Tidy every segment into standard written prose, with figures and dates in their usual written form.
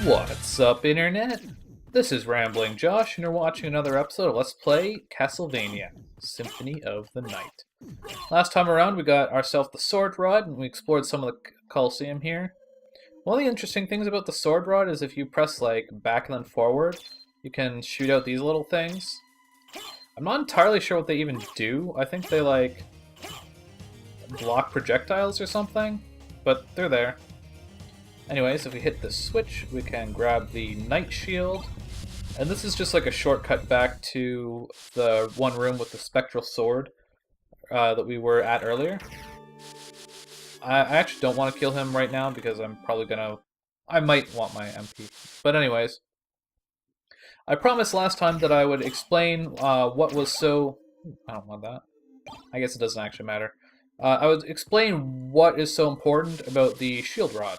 What's up, Internet? This is Rambling Josh, and you're watching another episode of Let's Play Castlevania, Symphony of the Night. Last time around, we got ourselves the Sword Rod, and we explored some of the Colosseum here. One of the interesting things about the Sword Rod is if you press, like, back and then forward, you can shoot out these little things. I'm not entirely sure what they even do. I think they, like, block projectiles or something, but they're there. Anyways, if we hit the switch, we can grab the Night Shield. And this is just like a shortcut back to the one room with the Spectral Sword that we were at earlier. I actually don't want to kill him right now because I'm probably gonna... I might want my MP. But anyways, I promised last time that I would explain what was so... I don't want that. I guess it doesn't actually matter. I would explain what is so important about the Shield Rod.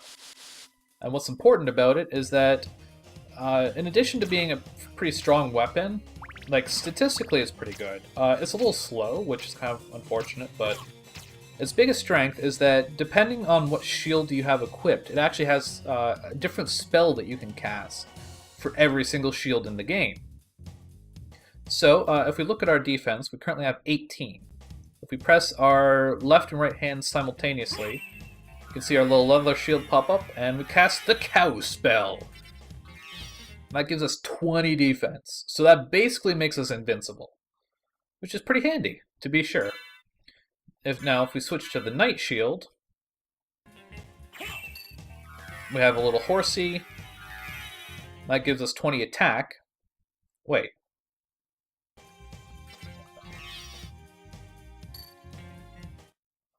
And what's important about it is that, in addition to being a pretty strong weapon, like, statistically it's pretty good. It's a little slow, which is kind of unfortunate, but its biggest strength is that depending on what shield you have equipped, it actually has a different spell that you can cast for every single shield in the game. So, if we look at our defense, we currently have 18. If we press our left and right hand simultaneously, you can see our little leather shield pop up, and we cast the Cow spell. That gives us 20 defense, so that basically makes us invincible, which is pretty handy, to be sure. If we switch to the Night Shield, we have a little horsey. That gives us 20 attack. Wait.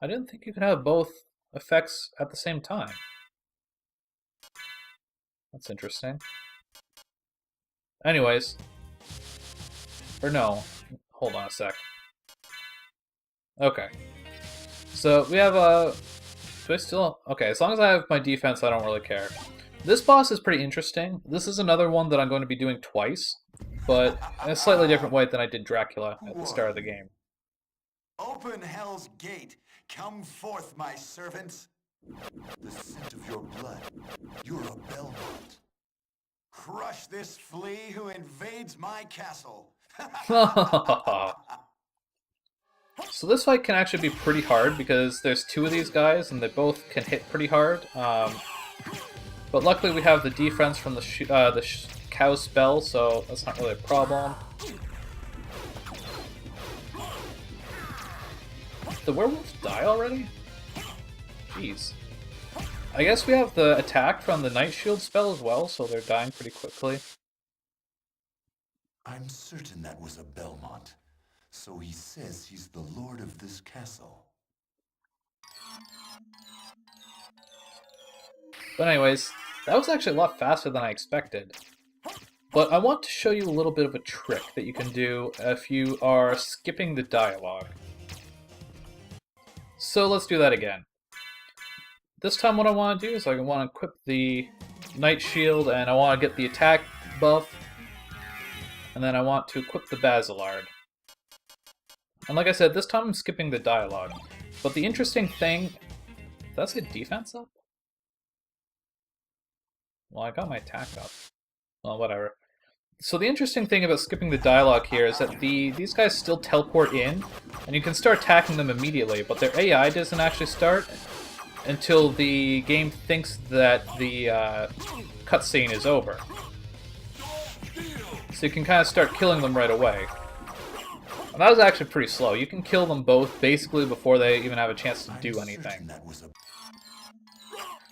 I didn't think you could have both effects at the same time. That's interesting. Anyways. Or no. Hold on a sec. Okay. So we have a... Do I still... Okay, as long as I have my defense, I don't really care. This boss is pretty interesting. This is another one that I'm going to be doing twice, but in a slightly different way than I did Dracula at the start of the game. Open Hell's Gate. Come forth, my servants. The scent of your blood. You're a Belmont. Crush this flea who invades my castle. So this fight can actually be pretty hard because there's two of these guys and they both can hit pretty hard. But luckily we have the defense from the Cow spell, so that's not really a problem. The werewolves die already? Jeez. I guess we have the attack from the Night Shield spell as well, so they're dying pretty quickly. I'm certain that was a Belmont, so he says he's the lord of this castle. But anyways, that was actually a lot faster than I expected. But I want to show you a little bit of a trick that you can do if you are skipping the dialogue. So let's do that again. This time what I want to do is I want to equip the Night Shield and I want to get the attack buff. And then I want to equip the Basilard. And like I said, this time I'm skipping the dialogue. But the interesting thing... Did that say defense up? Well, I got my attack up. Well, whatever. So the interesting thing about skipping the dialogue here is that these guys still teleport in, and you can start attacking them immediately, but their AI doesn't actually start until the game thinks that the cutscene is over. So you can kind of start killing them right away. And that was actually pretty slow. You can kill them both basically before they even have a chance to do anything.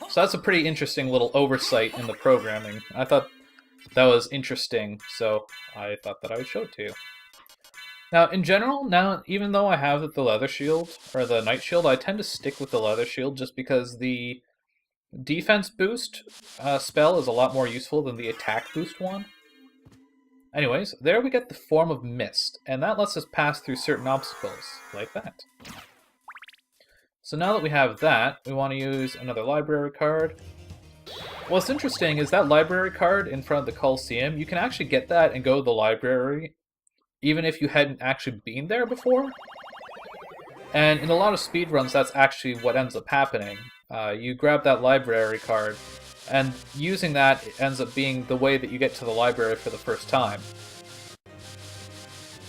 So that's a pretty interesting little oversight in the programming. I thought that was interesting, so I thought that I would show it to you. Now, in general, even though I have the leather shield, or the Night Shield, I tend to stick with the leather shield just because the defense boost spell is a lot more useful than the attack boost one. Anyways, there we get the form of mist, and that lets us pass through certain obstacles, like that. So now that we have that, we want to use another library card. What's interesting is that library card in front of the Colosseum, you can actually get that and go to the library even if you hadn't actually been there before. And in a lot of speedruns, that's actually what ends up happening. You grab that library card, And using that ends up being the way that you get to the library for the first time.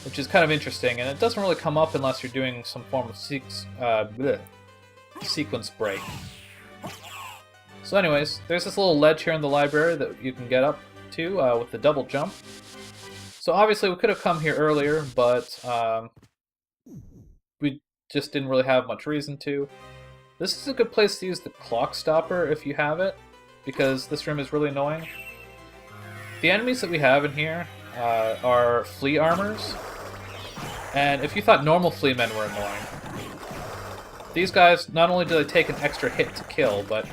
Which is kind of interesting, and it doesn't really come up unless you're doing some form of sequence break. So anyways, there's this little ledge here in the library that you can get up to with the double jump. So obviously we could have come here earlier, but we just didn't really have much reason to. This is a good place to use the clock stopper if you have it, because this room is really annoying. The enemies that we have in here are flea armors, and if you thought normal flea men were annoying, these guys, not only do they take an extra hit to kill, but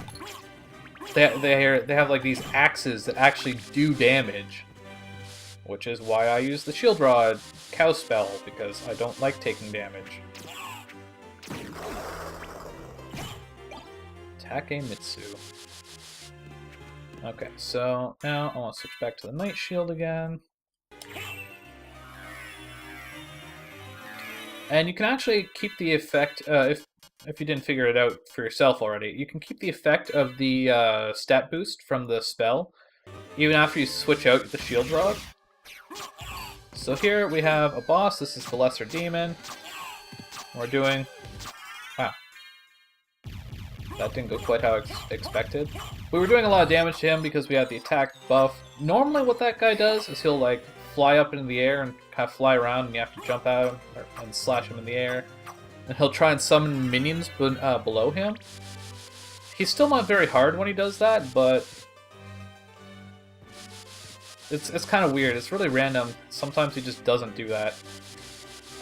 they have like these axes that actually do damage. Which is why I use the Shield Rod Cow spell, because I don't like taking damage. Takemitsu. Okay, so now I want to switch back to the Night Shield again. And you can actually keep the effect, if you didn't figure it out for yourself already, you can keep the effect of the stat boost from the spell, even after you switch out the Shield Rod. So here we have a boss. This is the Lesser Demon. We're doing... Wow. That didn't go quite how expected. We were doing a lot of damage to him because we had the attack buff. Normally what that guy does is he'll like fly up into the air and kind of fly around, and you have to jump at him and slash him in the air. And he'll try and summon minions below him. He's still not very hard when he does that, but... It's kind of weird. It's really random. Sometimes he just doesn't do that.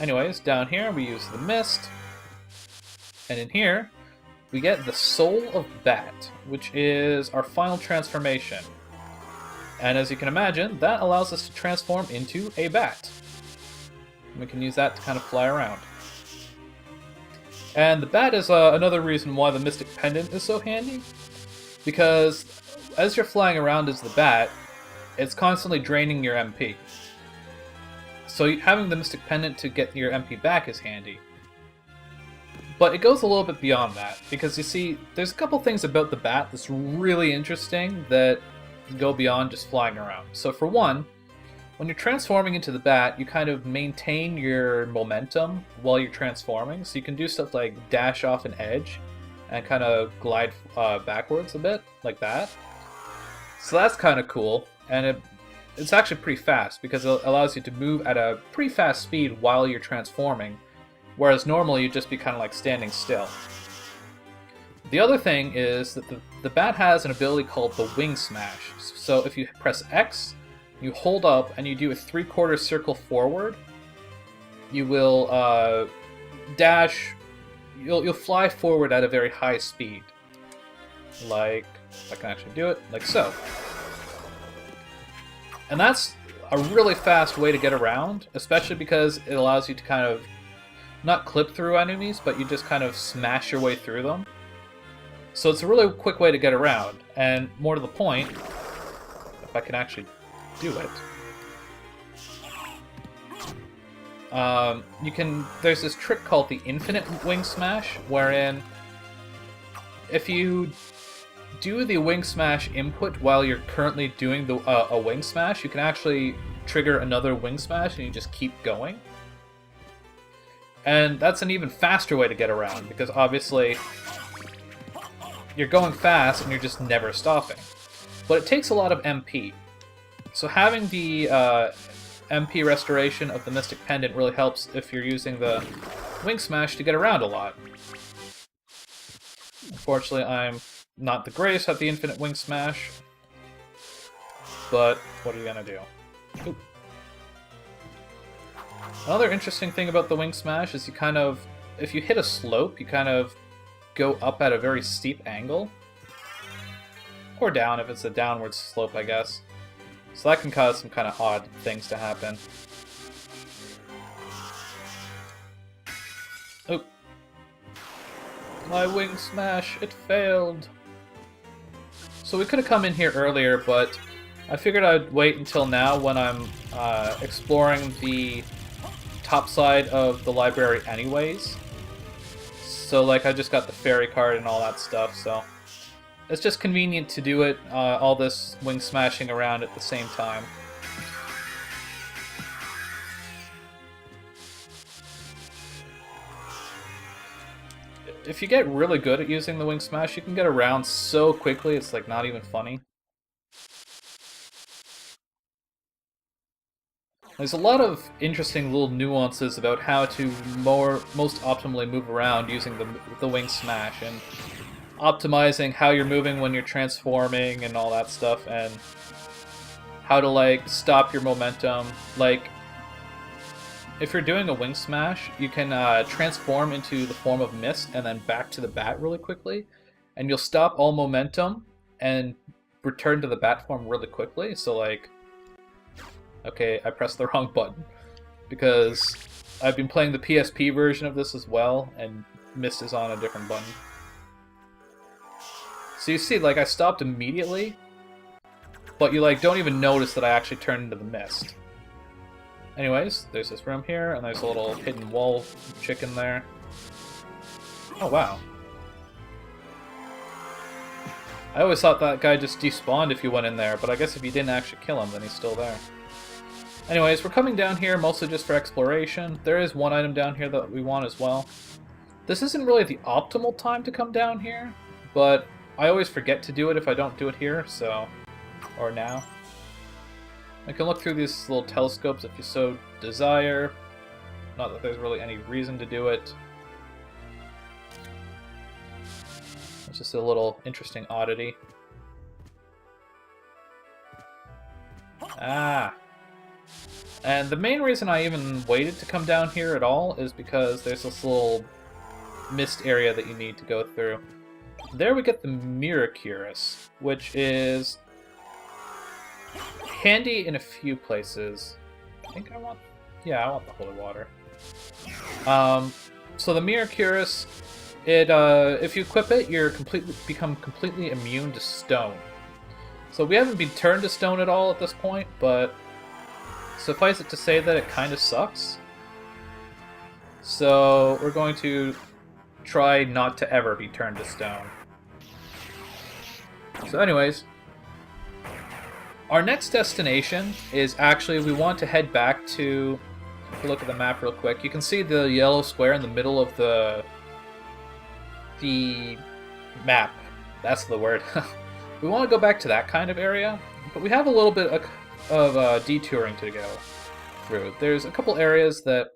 Anyways, down here we use the Mist. And in here, we get the Soul of Bat, which is our final transformation. And as you can imagine, that allows us to transform into a bat. We can use that to kind of fly around. And the bat is another reason why the Mystic Pendant is so handy. Because as you're flying around as the bat, it's constantly draining your MP. So having the Mystic Pendant to get your MP back is handy. But it goes a little bit beyond that, because you see, there's a couple things about the bat that's really interesting that go beyond just flying around. So for one, when you're transforming into the bat, you kind of maintain your momentum while you're transforming, so you can do stuff like dash off an edge and kind of glide backwards a bit, like that. So that's kind of cool. And it's actually pretty fast, because it allows you to move at a pretty fast speed while you're transforming, whereas normally you'd just be kind of like standing still. The other thing is that the bat has an ability called the Wing Smash. So if you press X, you hold up, and you do a 3/4 circle forward, you will dash, you'll fly forward at a very high speed. Like, if I can actually do it, like so. And that's a really fast way to get around, especially because it allows you to kind of not clip through enemies, but you just kind of smash your way through them. So it's a really quick way to get around, and more to the point, if I can actually do it, there's this trick called the Infinite Wing Smash, wherein if you do the Wing Smash input while you're currently doing a Wing Smash, you can actually trigger another Wing Smash and you just keep going. And that's an even faster way to get around, because obviously you're going fast and you're just never stopping. But it takes a lot of MP. So having the MP restoration of the Mystic Pendant really helps if you're using the Wing Smash to get around a lot. Unfortunately, I'm not the greatest at the Infinite Wing Smash, but what are you gonna do? Oop. Another interesting thing about the Wing Smash is you kind of, if you hit a slope, you kind of go up at a very steep angle. Or down if it's a downward slope, I guess. So that can cause some kind of odd things to happen. Oop. My Wing Smash, it failed. So we could have come in here earlier, but I figured I'd wait until now when I'm exploring the top side of the library anyways. So like I just got the fairy card and all that stuff, so It's just convenient to do it, all this wing smashing around at the same time. If you get really good at using the wing smash, you can get around so quickly, it's like not even funny. There's a lot of interesting little nuances about how to most optimally move around using the wing smash, and optimizing how you're moving when you're transforming and all that stuff, and how to like stop your momentum. Like, if you're doing a wing smash, you can transform into the form of mist and then back to the bat really quickly, and you'll stop all momentum and return to the bat form really quickly. So like, okay, I pressed the wrong button because I've been playing the PSP version of this as well, and mist is on a different button. So you see, like, I stopped immediately, but you like don't even notice that I actually turned into the mist. Anyways, there's this room here, and there's a little hidden wall chicken there. Oh, wow. I always thought that guy just despawned if you went in there, but I guess if you didn't actually kill him, then he's still there. Anyways, we're coming down here mostly just for exploration. There is one item down here that we want as well. This isn't really the optimal time to come down here, but I always forget to do it if I don't do it here, so... or now. I can look through these little telescopes if you so desire. Not that there's really any reason to do it. It's just a little interesting oddity. Ah! And the main reason I even waited to come down here at all is because there's this little mist area that you need to go through. There we get the Mirror Cuirass, which is handy in a few places. I think I want the holy water. So the Mirror Cuirass, if you equip it, you're become completely immune to stone. So we haven't been turned to stone at all at this point, but suffice it to say that it kind of sucks. So we're going to try not to ever be turned to stone. So anyways, our next destination is actually, we want to head back to, if you look at the map real quick, you can see the yellow square in the middle of the map. That's the word. We want to go back to that kind of area, but we have a little bit of detouring to go through. There's a couple areas that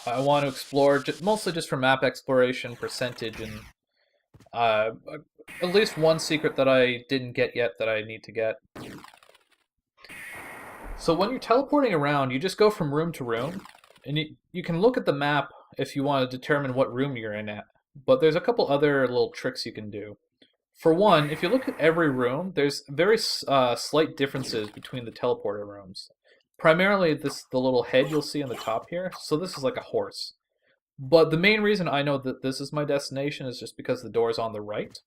I want to explore, mostly just for map exploration percentage, and at least one secret that I didn't get yet that I need to get. So when you're teleporting around, you just go from room to room, and you can look at the map if you want to determine what room you're in at. But there's a couple other little tricks you can do. For one, if you look at every room, there's very slight differences between the teleporter rooms. Primarily the little head you'll see on the top here, so this is like a horse. But the main reason I know that this is my destination is just because the door's on the right.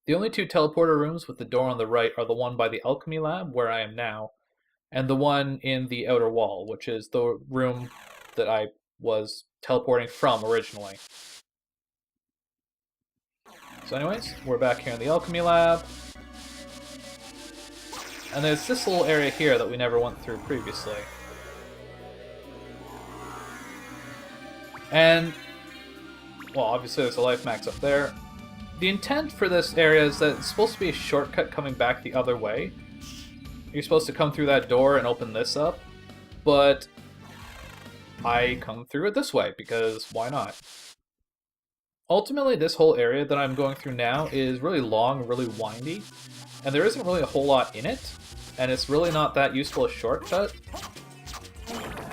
The only two teleporter rooms with the door on the right are the one by the Alchemy Lab, where I am now, and the one in the outer wall, which is the room that I was teleporting from originally. So anyways, we're back here in the Alchemy Lab. And there's this little area here that we never went through previously. And, well, obviously there's a life max up there. The intent for this area is that it's supposed to be a shortcut coming back the other way. You're supposed to come through that door and open this up, but I come through it this way, because why not? Ultimately, this whole area that I'm going through now is really long, really windy, and there isn't really a whole lot in it, and it's really not that useful a shortcut.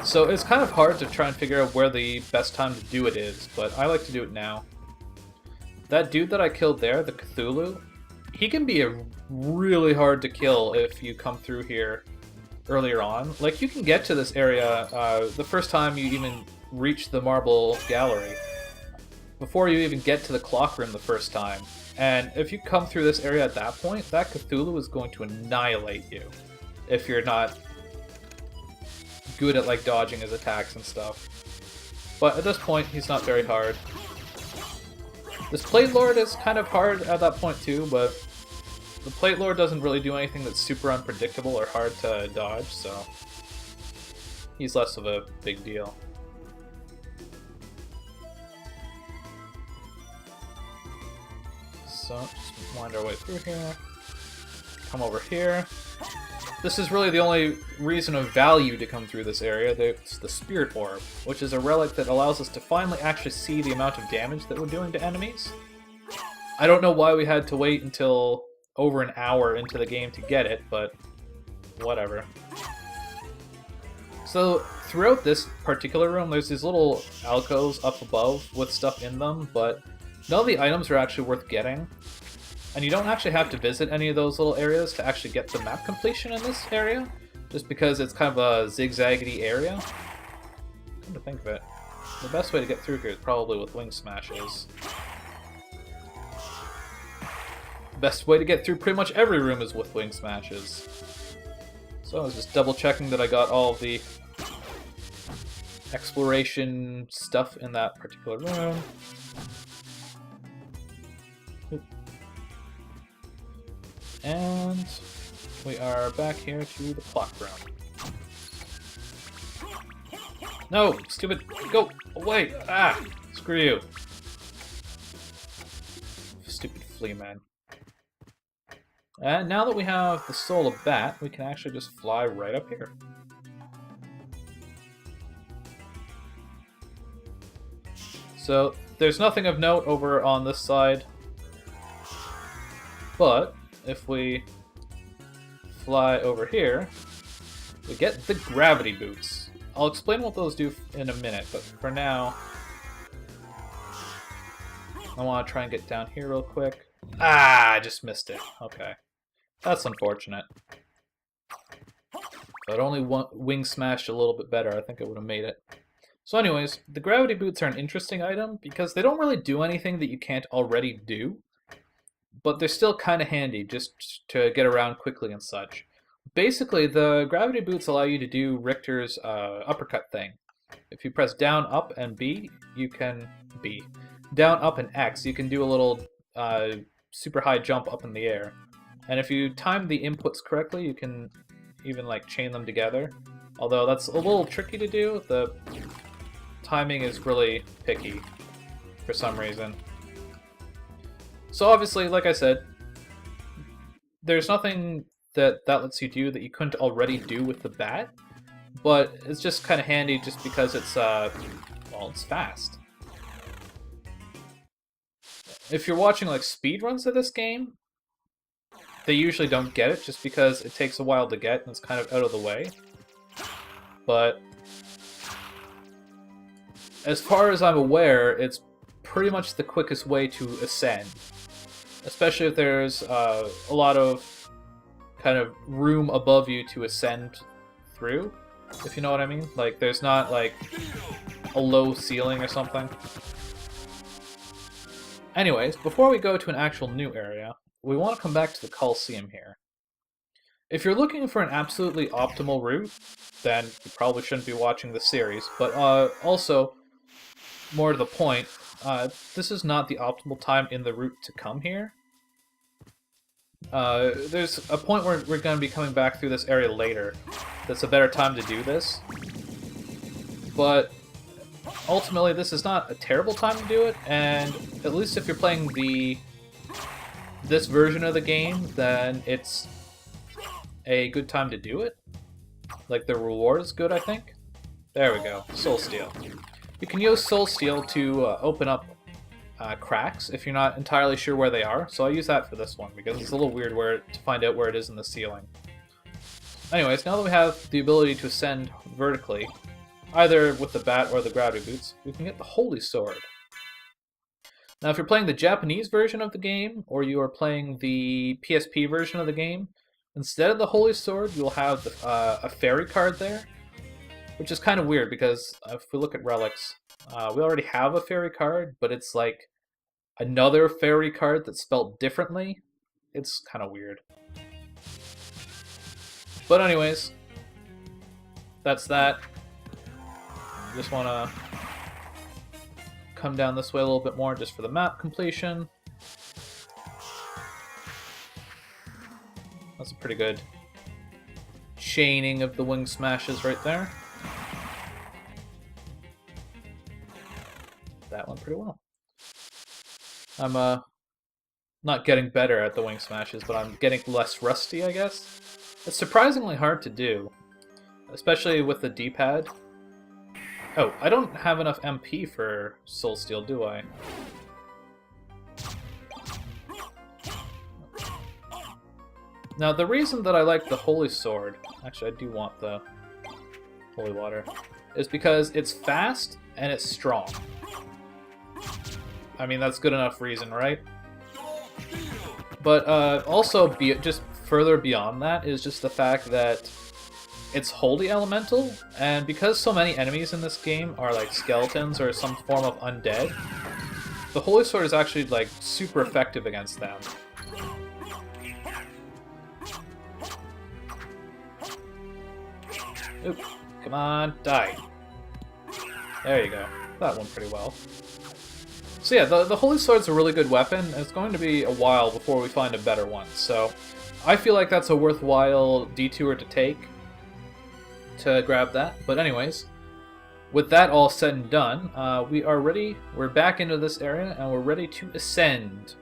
So it's kind of hard to try and figure out where the best time to do it is, but I like to do it now. That dude that I killed there, the Cthulhu, he can be really hard to kill if you come through here earlier on. Like, you can get to this area the first time you even reach the marble gallery, before you even get to the clock room the first time. And if you come through this area at that point, that Cthulhu is going to annihilate you if you're not good at like dodging his attacks and stuff. But at this point, he's not very hard. This Plate Lord is kind of hard at that point too, but the Plate Lord doesn't really do anything that's super unpredictable or hard to dodge, so he's less of a big deal. So, just wind our way through here. Come over here. This is really the only reason of value to come through this area. It's the Spirit Orb, which is a relic that allows us to finally actually see the amount of damage that we're doing to enemies. I don't know why we had to wait until over an hour into the game to get it, but whatever. So, throughout this particular room, there's these little alcoves up above with stuff in them, but none of the items are actually worth getting. And you don't actually have to visit any of those little areas to actually get the map completion in this area, just because it's kind of a zigzaggedy area. Come to think of it, the best way to get through here is probably with wing smashes. The best way to get through pretty much every room is with wing smashes. So I was just double checking that I got all of the exploration stuff in that particular room. And we are back here to the clock room. No, stupid, go away! Ah, screw you. Stupid flea man. And now that we have the Soul of Bat, we can actually just fly right up here. So, there's nothing of note over on this side, but if we fly over here, we get the gravity boots. I'll explain what those do in a minute, but for now, I want to try and get down here real quick. Ah, I just missed it. Okay. That's unfortunate. If I'd only wing smashed a little bit better, I think I would have made it. So anyways, the gravity boots are an interesting item because they don't really do anything that you can't already do, but they're still kind of handy just to get around quickly and such. Basically, the gravity boots allow you to do Richter's uppercut thing. If you press down, up, and B, you can... B. Down, up, and X, you can do a little super high jump up in the air. And if you time the inputs correctly, you can even like chain them together. Although that's a little tricky to do. The timing is really picky for some reason. So obviously, like I said, there's nothing that lets you do that you couldn't already do with the bat, but it's just kind of handy just because it's, well, it's fast. If you're watching like speedruns of this game, they usually don't get it just because it takes a while to get and it's kind of out of the way. But as far as I'm aware, it's pretty much the quickest way to ascend. Especially if there's a lot of kind of room above you to ascend through, if you know what I mean. Like, there's not like a low ceiling or something. Anyways, before we go to an actual new area, we want to come back to the Coliseum here. If you're looking for an absolutely optimal route, then you probably shouldn't be watching the series, but also, more to the point, this is not the optimal time in the route to come here. There's a point where we're going to be coming back through this area later that's a better time to do this, but ultimately this is not a terrible time to do it, and at least if you're playing this version of the game, then it's a good time to do it. Like, the reward is good, I think. There we go, Soul Steel. You can use Soul Steel to open up cracks if you're not entirely sure where they are, so I'll use that for this one because it's a little weird to find out where it is in the ceiling. Anyways, now that we have the ability to ascend vertically, either with the bat or the gravity boots, we can get the Holy Sword. Now, if you're playing the Japanese version of the game, or you are playing the PSP version of the game, instead of the Holy Sword, you'll have a fairy card there, which is kind of weird because if we look at relics, we already have a fairy card, but it's like another fairy card that's spelled differently. It's kind of weird. But anyways, that's that. Just want to come down this way a little bit more just for the map completion. That's a pretty good chaining of the wing smashes right there. That went pretty well. I'm not getting better at the wing smashes, but I'm getting less rusty, I guess. It's surprisingly hard to do, especially with the D-pad. Oh, I don't have enough MP for Soul Steel, do I? Now, the reason that I like the Holy Sword, actually I do want the Holy Water, is because it's fast and it's strong. I mean, that's good enough reason, right? But also, just further beyond that is just the fact that it's Holy Elemental, and because so many enemies in this game are like skeletons or some form of undead, the Holy Sword is actually like super effective against them. Oop, come on, die. There you go. That went pretty well. So yeah, the Holy Sword's a really good weapon. It's going to be a while before we find a better one, so I feel like that's a worthwhile detour to take to grab that. But anyways, with that all said and done, we're back into this area, and we're ready to ascend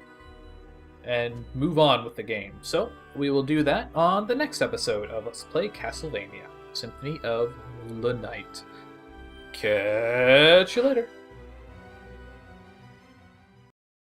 and move on with the game. So we will do that on the next episode of Let's Play Castlevania, Symphony of the Night. Catch you later.